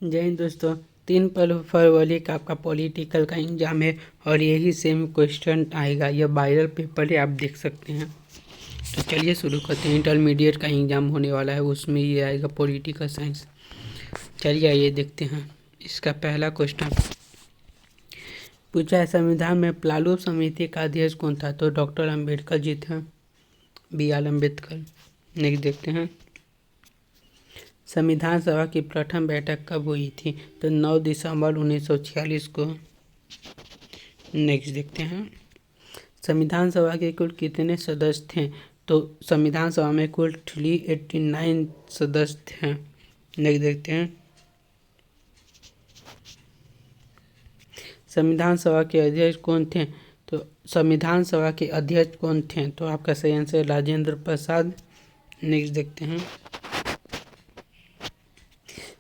जय हिंद दोस्तों। 3 फरवरी का आपका पॉलिटिकल का एग्जाम है और यही सेम क्वेश्चन आएगा। यह वायरल पेपर है, आप देख सकते हैं। तो चलिए शुरू करते हैं। इंटरमीडिएट का एग्जाम होने वाला है, उसमें ये आएगा पॉलिटिकल साइंस। चलिए आइए देखते हैं। इसका पहला क्वेश्चन पूछा है, संविधान में प्लालू समिति का अध्यक्ष कौन था? तो डॉक्टर अम्बेडकर जी थे, B.R. अम्बेडकर। नेक्स्ट देखते हैं, संविधान सभा की प्रथम बैठक कब हुई थी? तो 9 दिसंबर 1946 को। नेक्स्ट देखते हैं, संविधान सभा के कुल कितने सदस्य थे? तो संविधान सभा में कुल 389 सदस्य थे। नेक्स्ट देखते हैं, संविधान सभा के अध्यक्ष कौन थे? तो संविधान सभा के अध्यक्ष कौन थे? तो आपका सही आंसर राजेंद्र प्रसाद। नेक्स्ट देखते हैं,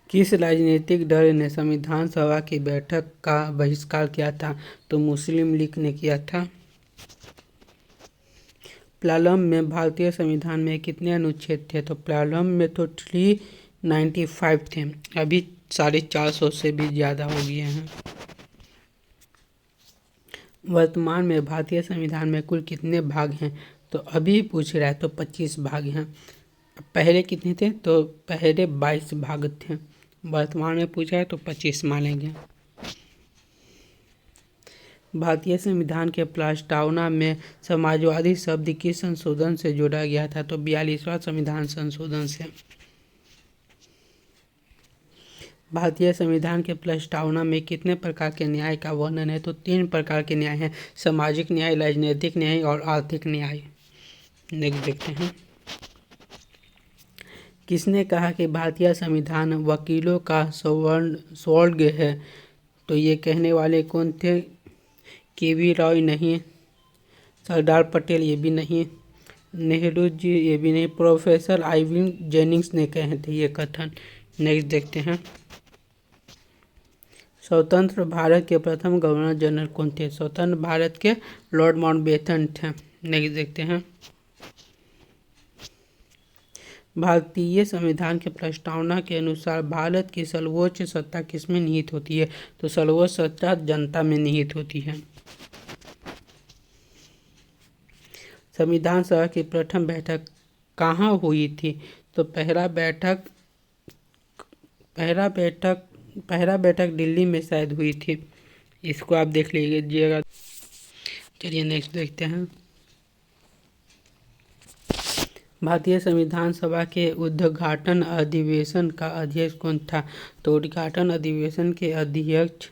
किस राजनीतिक दल ने संविधान सभा की बैठक का बहिष्कार किया था? तो मुस्लिम लीग ने किया था। प्रारंभ में भारतीय संविधान में कितने अनुच्छेद थे? तो प्रारंभ में तो 395 थे, अभी 450 से भी ज़्यादा हो गए हैं। वर्तमान में भारतीय संविधान में कुल कितने भाग हैं? तो अभी पूछ रहा है तो 25 भाग हैं। पहले कितने थे? तो पहले 22 भाग थे। वर्तमान में पूछा है तो 25 मानेंगे। भारतीय संविधान के प्रस्तावना में समाजवादी शब्द किस संशोधन से जोड़ा गया था? तो 42वां संविधान संशोधन से। भारतीय संविधान के प्रस्तावना में कितने प्रकार के न्याय का वर्णन है? तो 3 प्रकार के न्याय हैं, सामाजिक न्याय, राजनीतिक न्याय और आर्थिक न्याय। नेक्स्ट देखते हैं, किसने कहा कि भारतीय संविधान वकीलों का स्वर्ग है? तो ये कहने वाले कौन थे? KV रॉय नहीं, सरदार पटेल ये भी नहीं, नेहरू जी ये भी नहीं, प्रोफेसर आइविन जेनिंग्स ने कहे थे ये कथन। नेक्स्ट देखते हैं, स्वतंत्र भारत के प्रथम गवर्नर जनरल कौन थे? स्वतंत्र भारत के लॉर्ड माउंटबेटन थे। नेक्स्ट देखते हैं, भारतीय संविधान के प्रस्तावना के अनुसार भारत की सर्वोच्च सत्ता किसमें निहित होती है? तो सर्वोच्च सत्ता जनता में निहित होती है। संविधान सभा की प्रथम बैठक कहाँ हुई थी? तो पहला बैठक दिल्ली में शायद हुई थी। इसको आप देख लीजिएगा। चलिए नेक्स्ट देखते हैं, भारतीय संविधान सभा के उद्घाटन अधिवेशन का अध्यक्ष कौन था? तो उद्घाटन अधिवेशन के अध्यक्ष,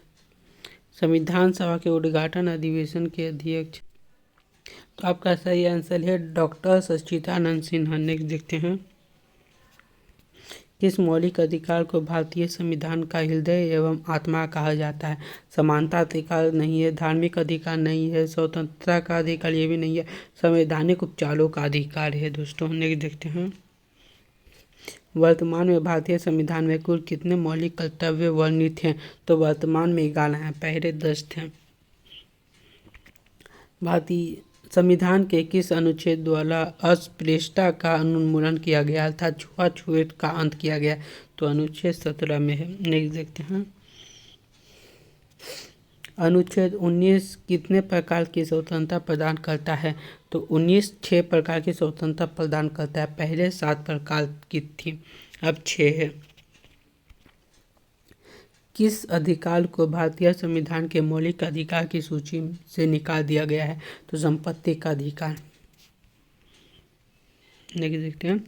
संविधान सभा के उद्घाटन अधिवेशन के अध्यक्ष, तो आपका सही आंसर है डॉक्टर सच्चिदानंद सिन्हा। नेक्स्ट देखते हैं, किस मौलिक अधिकार को भारतीय संविधान का हृदय एवं आत्मा कहा जाता है? समानता अधिकार नहीं है, धार्मिक अधिकार नहीं है, स्वतंत्रता का अधिकार ये भी नहीं है, संवैधानिक उपचारों का अधिकार है। दोस्तों नेक्स्ट देखते हैं, वर्तमान में भारतीय संविधान में कुल कितने मौलिक कर्तव्य वर्णित हैं? तो वर्तमान में 11 हैं, पहले 10 थे। भारतीय संविधान के किस अनुच्छेद द्वारा अस्पृश्यता का उन्मूलन किया गया था, छुआछूत का अंत किया गया? तो अनुच्छेद 17 में है। नेक्स्ट देखते हैं, अनुच्छेद 19 कितने प्रकार की स्वतंत्रता प्रदान करता है? तो 19 6 प्रकार की स्वतंत्रता प्रदान करता है। पहले 7 प्रकार की थी, अब 6 है। किस अधिकार को भारतीय संविधान के मौलिक अधिकार की सूची से निकाल दिया गया है? तो संपत्ति का अधिकार। नेक्स्ट देखते हैं,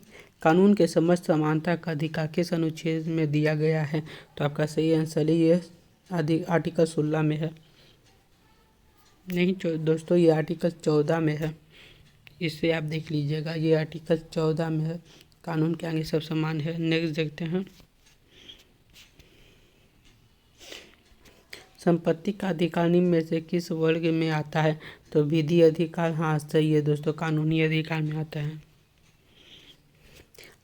कानून के समस्त समानता का अधिकार किस अनुच्छेद में दिया गया है? तो आपका सही आंसर ये आर्टिकल 16 में है। नहीं दोस्तों, ये आर्टिकल 14 में है, इससे आप देख लीजिएगा। ये आर्टिकल 14 में है, कानून के आगे सब समान है। नेक्स्ट देखते हैं, संपत्ति का अधिकार निम्न में से किस वर्ग में आता है? तो विधि अधिकार। हाँ सही है दोस्तों, कानूनी अधिकार में आता है।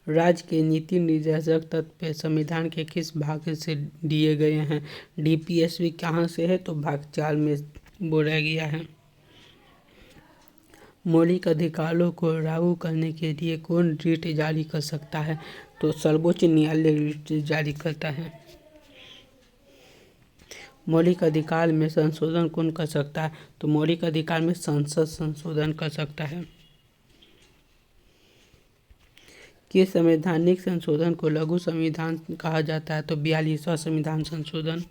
राज्य के नीति निर्देशक तत्व संविधान के किस भाग से दिए गए हैं? DPSV कहाँ से है? तो भाग 4 में बोला गया है। मौलिक अधिकारों को लागू करने के लिए कौन रिट जारी कर सकता है? तो सर्वोच्च न्यायालय रिट जारी करता है। मौलिक अधिकार में संशोधन कौन कर सकता है? तो मौलिक अधिकार में संसद संशोधन कर सकता है। किस संवैधानिक संशोधन को लघु संविधान कहा जाता है? तो 42वां संविधान संशोधन।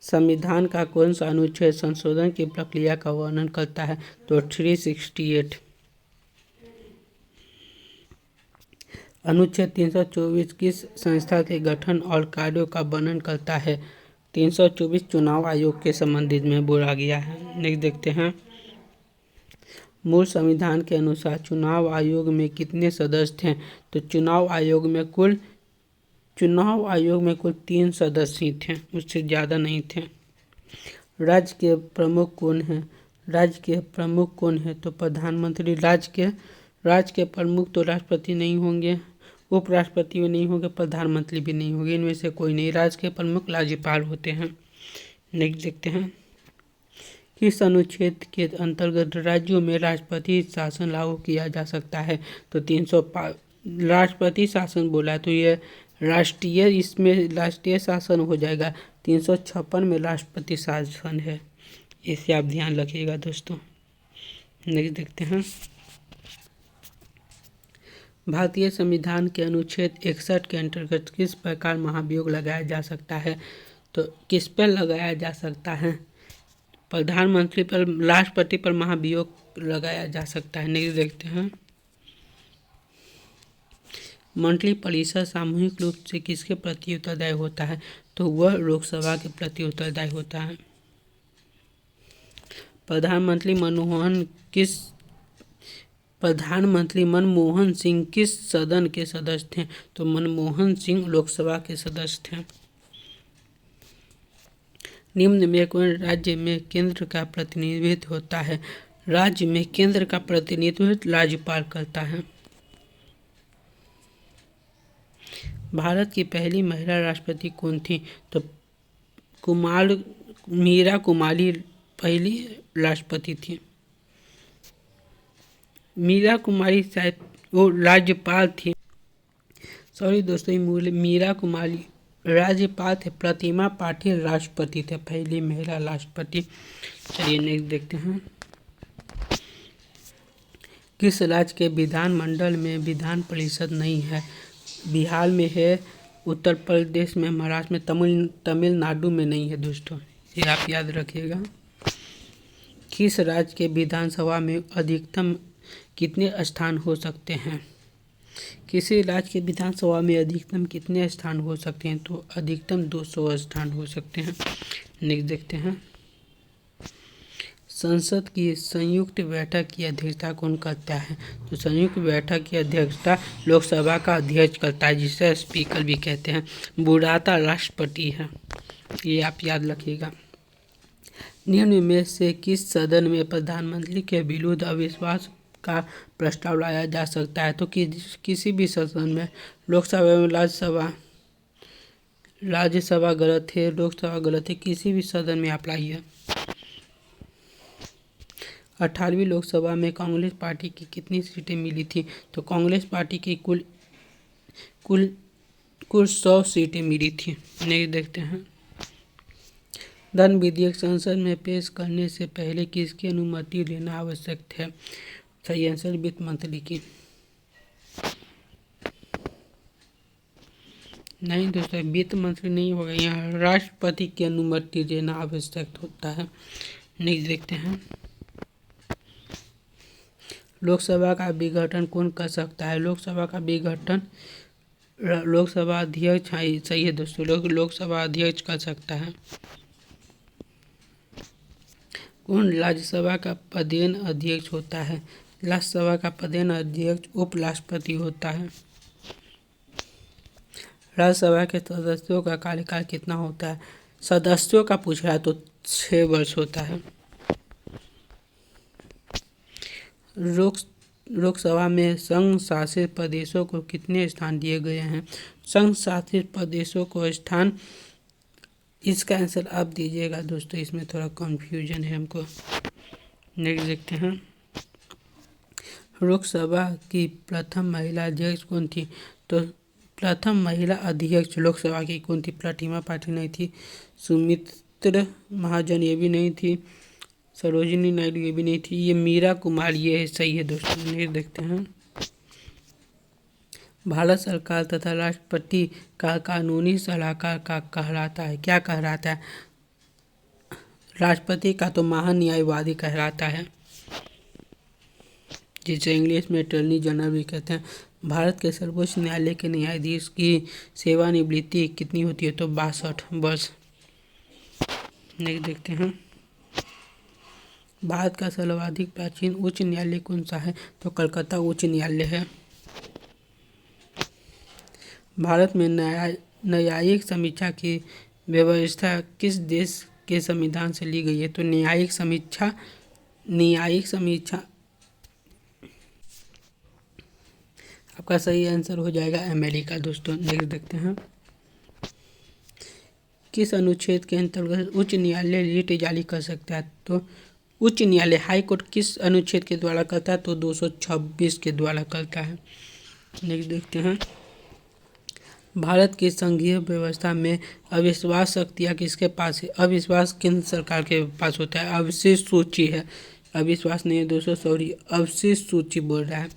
संविधान का कौन सा अनुच्छेद संशोधन की प्रक्रिया का वर्णन करता है? तो 368। अनुच्छेद 324 किस संस्था के गठन और कार्यों का वर्णन करता है? 324 चुनाव आयोग के संबंधित में बोला गया है। नेक्स्ट देखते हैं। मूल संविधान के अनुसार चुनाव आयोग में कितने सदस्य थे? तो चुनाव आयोग में कुल 3 सदस्य ही थे, उससे ज़्यादा नहीं थे। राज्य के प्रमुख कौन है? तो प्रधानमंत्री। राज्य के प्रमुख तो राष्ट्रपति नहीं होंगे, उपराष्ट्रपति भी नहीं होंगे, प्रधानमंत्री भी नहीं होंगे, इनमें से कोई नहीं। राज्य के प्रमुख राज्यपाल होते हैं। नेक्स्ट देखते हैं। किस अनुच्छेद के अंतर्गत राज्यों में राष्ट्रपति शासन लागू किया जा सकता है? तो 305 राष्ट्रपति शासन बोला है तो ये इसमें राष्ट्रीय शासन हो जाएगा। 356 में राष्ट्रपति शासन है, इसे आप ध्यान रखिएगा दोस्तों। नेक्स्ट देखते हैं। भारतीय संविधान के अनुच्छेद 61 के अंतर्गत किस प्रकार महाभियोग लगाया जा सकता है? तो किस पर लगाया जा सकता है? प्रधानमंत्री पर, राष्ट्रपति पर महाभियोग लगाया जा सकता है। नेक्स्ट देखते हैं। मंत्रिपरिषद सामूहिक रूप से किसके प्रति उत्तरदायी होता है? तो वह लोकसभा के प्रति उत्तरदायी होता है। प्रधानमंत्री मनमोहन सिंह किस सदन के सदस्य थे? तो मनमोहन सिंह लोकसभा के सदस्य थे। निम्न में कौन राज्य में केंद्र का प्रतिनिधित्व होता है? राज्य में केंद्र का प्रतिनिधित्व राज्यपाल करता है। भारत की पहली महिला राष्ट्रपति कौन थी? तो मीरा कुमारी पहली राष्ट्रपति थी। मीरा कुमारी शायद वो राज्यपाल थी। सॉरी दोस्तों, मीरा कुमारी राज्यपाल थे। प्रतिमा पाटिल राष्ट्रपति थे, पहली महिला राष्ट्रपति। चलिए नेक्स्ट देखते हैं। किस राज्य के विधानमंडल में विधान परिषद नहीं है? बिहार में है, उत्तर प्रदेश में, महाराष्ट्र में, तमिलनाडु में नहीं है दोस्तों, ये आप याद रखिएगा। किस राज्य के विधानसभा में अधिकतम कितने स्थान हो सकते हैं? किसी राज्य के विधानसभा में अधिकतम कितने स्थान हो सकते हैं? तो अधिकतम 200 स्थान हो सकते हैं। नेक्स्ट देखते हैं। संसद की संयुक्त बैठक की अध्यक्षता कौन करता है? तो संयुक्त बैठक की अध्यक्षता लोकसभा का अध्यक्ष करता है, जिसे स्पीकर भी कहते हैं। बुलाता राष्ट्रपति है, ये आप याद रखिएगा। निम्न में से किस सदन में प्रधानमंत्री के विरुद्ध अविश्वास का प्रस्ताव लाया जा सकता है? तो किसी भी सदन में, लोकसभा में, राज्यसभा गलत है, लोकसभा गलत है, किसी भी सदन में आप लाइए। 18वीं लोकसभा में कांग्रेस पार्टी की कितनी सीटें मिली थी? तो कांग्रेस पार्टी की कुल 100 सीटें मिली थी। नेक्स्ट देखते हैं। धन विधेयक संसद में पेश करने से पहले किसकी अनुमति लेना आवश्यक है? सही आंसर वित्त मंत्री की। नहीं दोस्तों, वित्त मंत्री नहीं होगा, यहाँ राष्ट्रपति की अनुमति लेना आवश्यक होता है। नेक्स्ट देखते हैं। लोकसभा का विघटन कौन कर सकता है? लोकसभा का विघटन लोकसभा अध्यक्ष, सही है दोस्तों, लोकसभा अध्यक्ष कर सकता है। कौन राज्यसभा का पदेन अध्यक्ष होता है? राज्यसभा का पदेन अध्यक्ष उपराष्ट्रपति होता है। राज्यसभा के सदस्यों का कार्यकाल कितना होता है? सदस्यों का पूछ रहा है तो 6 वर्ष होता है। लोकसभा में संघ शासित प्रदेशों को कितने स्थान दिए गए हैं? संघ शासित प्रदेशों को स्थान, इसका आंसर आप दीजिएगा दोस्तों, इसमें थोड़ा कंफ्यूजन है हमको। नेक्स्ट देखते हैं। लोकसभा की प्रथम महिला अध्यक्ष कौन थी? तो प्रथम महिला अध्यक्ष लोकसभा की कौन थी? प्रतिमा पाटिल नहीं थी, सुमित्रा महाजन ये भी नहीं थी, सरोजिनी नायडू ये भी नहीं थी, ये मीरा कुमार ये सही है दोस्तों। नेक्स्ट देखते हैं। भारत सरकार तथा राष्ट्रपति का कानूनी सलाहकार का कहलाता है, क्या कहलाता है? राष्ट्रपति का तो महान्यायवादी कहलाता है, जिसे इंग्लिश में अटॉर्नी जनरल भी कहते हैं। भारत के सर्वोच्च न्यायालय के न्यायाधीश की सेवानिवृत्ति कितनी होती है? तो 62 वर्ष। नेक्स्ट देखते हैं। भारत का सर्वाधिक प्राचीन उच्च न्यायालय कौन सा है? तो कलकत्ता उच्च न्यायालय है। भारत में न्यायिक समीक्षा की व्यवस्था किस देश के संविधान से ली गई है? तो न्यायिक समीक्षा आपका सही आंसर हो जाएगा अमेरिका दोस्तों। नेक्स्ट देखते हैं। किस अनुच्छेद के अंतर्गत उच्च न्यायालय रिट जारी कर सकता है? तो उच्च न्यायालय हाई कोर्ट किस अनुच्छेद के द्वारा करता है? तो 226 के द्वारा करता है। नेक्स्ट देखते हैं। भारत की संघीय व्यवस्था में अविश्वास शक्तियाँ किसके पास है? अविश्वास केंद्र सरकार के पास होता है। अवशेष सूची है, अविश्वास नहीं है दोस्तों, सॉरी, अवशेष सूची बोल रहा है।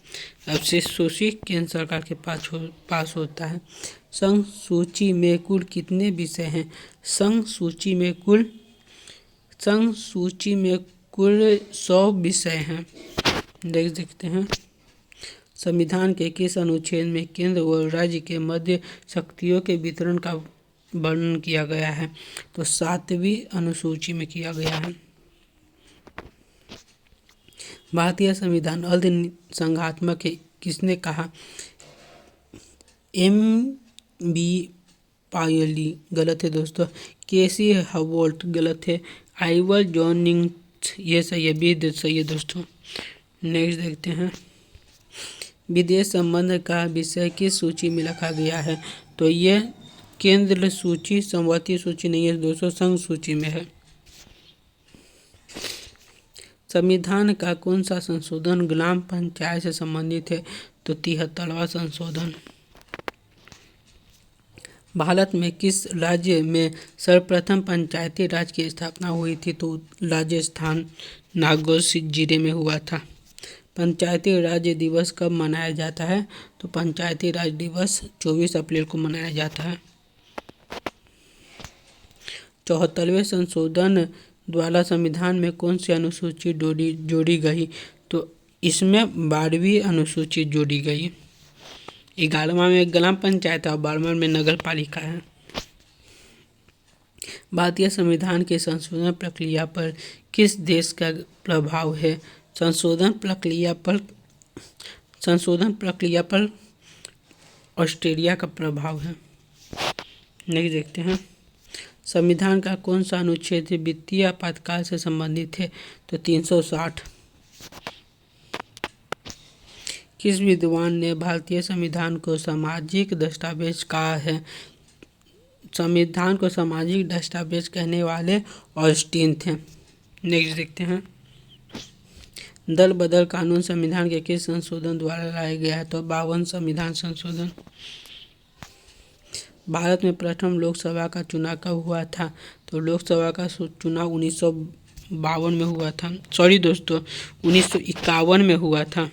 अवशेष सूची केंद्र सरकार के पास होता है। संघ सूची में कुल कितने विषय हैं? संघ सूची में कुल 100 विषय हैं। देख सकते हैं। संविधान के किस अनुच्छेद में केंद्र व राज्य के मध्य शक्तियों के वितरण का वर्णन किया गया है? तो 7वीं अनुसूची में किया गया है। भारतीय संविधान अर्ध संघात्मक है, किसने कहा? M.B. पायली गलत है दोस्तों। केसी हवोल्ट गलत है। आइवर जोनिंग्स ये सही है, भी सही है दोस्तों। नेक्स्ट देखते हैं। विदेश संबंध का विषय किस सूची में रखा गया है? तो ये केंद्र सूची, समवर्ती सूची नहीं है दोस्तों, संघ सूची में है। संविधान का कौन सा संशोधन ग्राम पंचायत से संबंधित है? तो 73वां संशोधन। भारत में किस राज्य में सर्वप्रथम पंचायती राज की स्थापना हुई थी? तो राजस्थान नागौर जिले में हुआ था। पंचायती राज दिवस कब मनाया जाता है? तो पंचायती राज दिवस 24 अप्रैल को मनाया जाता है। 74वें संशोधन द्वारा संविधान में कौन सी अनुसूची जोड़ी गई? तो इसमें 12वीं अनुसूची जोड़ी गई। 11वां में ग्राम पंचायत और 12वां में नगर पालिका है। भारतीय संविधान के संशोधन प्रक्रिया पर किस देश का प्रभाव है? संशोधन प्रक्रिया पर ऑस्ट्रेलिया का प्रभाव है। नेक्स्ट देखते हैं। संविधान का कौन सा अनुच्छेद वित्तीय आपातकाल से संबंधित है? तो 360। किस विद्वान ने भारतीय संविधान को सामाजिक दस्तावेज कहा है? संविधान को सामाजिक दस्तावेज कहने वाले ऑस्टिन थे। नेक्स्ट देखते हैं। दल बदल कानून संविधान के किस संशोधन द्वारा लाया गया है? तो 52 संविधान संशोधन। भारत में प्रथम लोकसभा का चुनाव कब हुआ था? तो लोकसभा का चुनाव 1952 में हुआ था, सॉरी दोस्तों 1951 में हुआ था।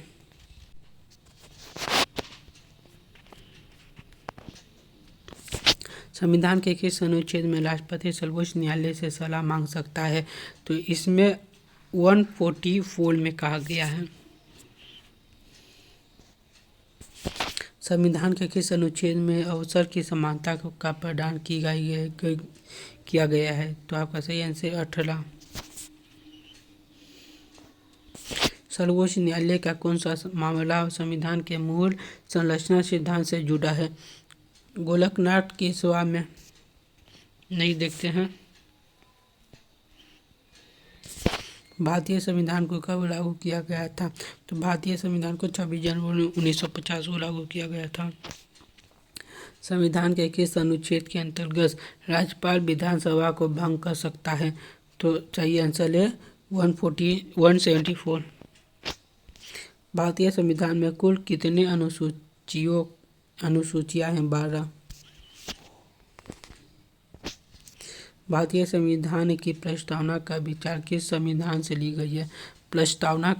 संविधान के किस अनुच्छेद में राष्ट्रपति सर्वोच्च न्यायालय से सलाह मांग सकता है? तो इसमें 144 में कहा गया है। संविधान के किस अनुच्छेद में अवसर की समानता का प्रदान किया गया है? तो आपका सही आंसर 18। सर्वोच्च न्यायालय का कौन सा मामला संविधान के मूल संरचना सिद्धांत से जुड़ा है? गोलकनाथ की सभा में। नहीं देखते हैं। भारतीय संविधान को कब लागू किया गया था? तो भारतीय संविधान को 26 जनवरी 1950 को लागू किया गया था। संविधान के किस अनुच्छेद के अंतर्गत राज्यपाल विधानसभा को भंग कर सकता है? तो सही आंसर है 174। भारतीय संविधान में कुल कितने अनुसूचियों अनुसूचियां हैं 12। भारतीय संविधान की प्रस्तावना का विचार किस संविधान से ली गई है? प्रस्तावना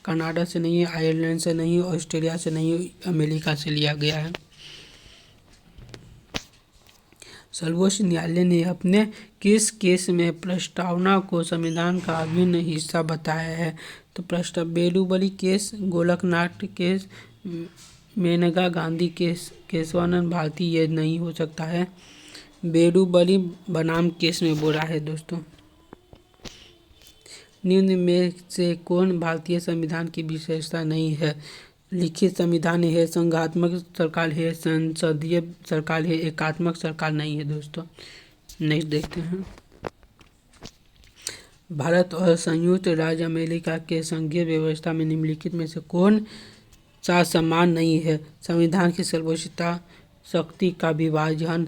कनाडा से नहीं है, आयरलैंड से नहीं, ऑस्ट्रेलिया से नहीं, अमेरिका से लिया गया है। सर्वोच्च न्यायालय ने अपने किस केस में प्रस्तावना को संविधान का अभिन्न हिस्सा बताया है? तो Berubari case, Golaknath case, Maneka Gandhi case, Kesavananda Bharati, ये नहीं हो सकता है। बेलूबली बनाम केस में बोला है दोस्तों। निम्न में से कौन भारतीय संविधान की विशेषता नहीं है? लिखित संविधान है, संघात्मक सरकार है, संसदीय सरकार है, एकात्मक सरकार नहीं है दोस्तों। नेक्स्ट देखते हैं। भारत और संयुक्त राज्य अमेरिका के संघीय व्यवस्था में निम्नलिखित में से कौन सा समान नहीं है? संविधान की सर्वोच्चता, शक्ति का विभाजन,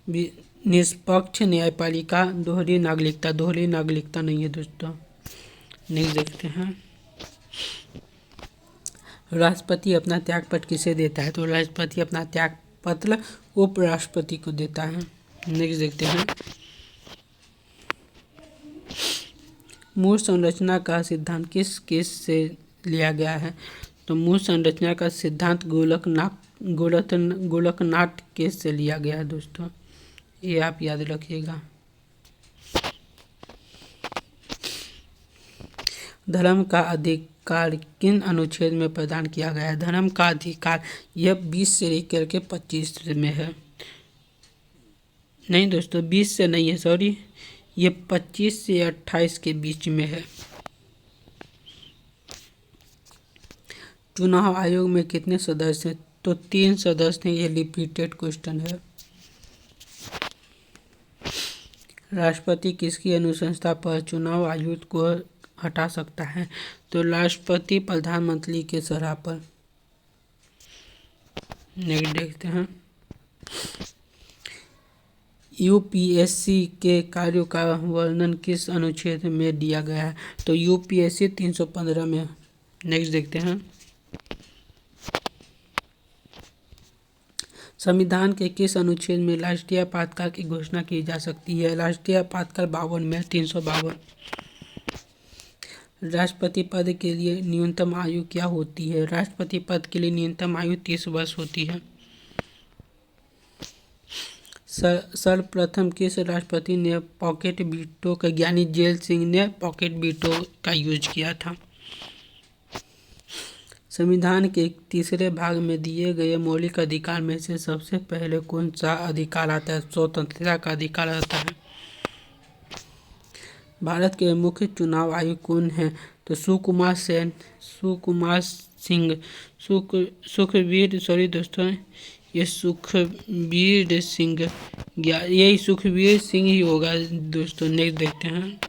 निष्पक्ष न्यायपालिका, दोहरी नागरिकता नहीं है दोस्तों। नेक्स्ट देखते हैं। राष्ट्रपति अपना त्यागपत्र किसे देता है? तो राष्ट्रपति अपना त्यागपत्र उपराष्ट्रपति को देता है। नेक्स्ट देखते हैं। मूल संरचना का सिद्धांत किस केस से लिया गया है? तो मूल संरचना का सिद्धांत गोलकनाथ केस से लिया गया है दोस्तों, ये आप याद रखिएगा। धर्म का अधिकार किन अनुच्छेद में प्रदान किया गया है? धर्म का अधिकार यह 20 से लेकर के 25 में है। नहीं दोस्तों, 20 से नहीं है, सॉरी, ये 25 से 28 के बीच में है। चुनाव आयोग में कितने सदस्य हैं? तो 3 सदस्य हैं, ये रिपीटेड क्वेश्चन है। राष्ट्रपति किसकी अनुशंसा पर चुनाव आयुक्त को हटा सकता है? तो राष्ट्रपति प्रधानमंत्री के सलाह पर। नेक्स्ट देखते हैं। यूपीएससी के कार्यों का वर्णन किस अनुच्छेद में दिया गया है? तो यूपीएससी 315 में। नेक्स्ट देखते हैं। संविधान के किस अनुच्छेद में राष्ट्रीय आपातकाल की घोषणा की जा सकती है? राष्ट्रीय आपातकाल 52 में, 352। राष्ट्रपति पद के लिए न्यूनतम आयु क्या होती है? राष्ट्रपति पद के लिए न्यूनतम आयु 30 वर्ष होती है। सर्वप्रथम किस राष्ट्रपति ने पॉकेट वीटो का, ज्ञानी जेल सिंह ने पॉकेट वीटो का यूज किया था? संविधान के तीसरे भाग में दिए गए मौलिक अधिकार में से सबसे पहले कौन सा अधिकार आता है? स्वतंत्रता का अधिकार आता है। भारत के मुख्य चुनाव आयुक्त कौन हैं? तो सुकुमार सुखबीर सिंह ही होगा दोस्तों। नेक्स्ट देखते हैं।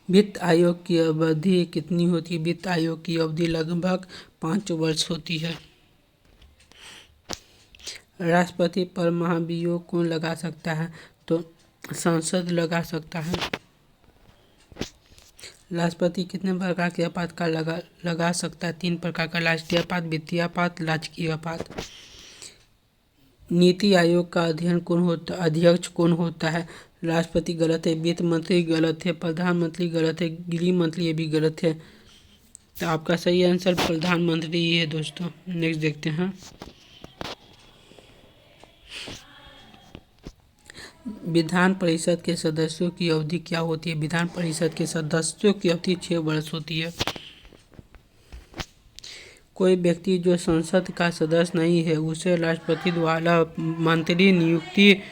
वित्त आयोग की अवधि कितनी होती है? वित्त आयोग की अवधि लगभग 5 वर्ष होती है। राष्ट्रपति पर महाभियोग कौन लगा सकता है? तो संसद लगा सकता है। राष्ट्रपति कितने प्रकार के आपातकाल लगा सकता है? 3 प्रकार का, राष्ट्रीय आपात, वित्तीय आपात, राजकीय आपात। नीति आयोग का अध्यक्ष कौन होता है? राष्ट्रपति गलत है, वित्त मंत्री गलत है, प्रधानमंत्री गलत है, गृह मंत्री ये भी गलत है। तो आपका सही आंसर प्रधानमंत्री ही है दोस्तों। नेक्स्ट देखते हैं। विधान परिषद के सदस्यों की अवधि क्या होती है? विधान परिषद के सदस्यों की अवधि 6 वर्ष होती है। कोई व्यक्ति जो संसद का सदस्य नहीं है उसे राष्ट्रपति द्वारा मंत्री नियुक्ति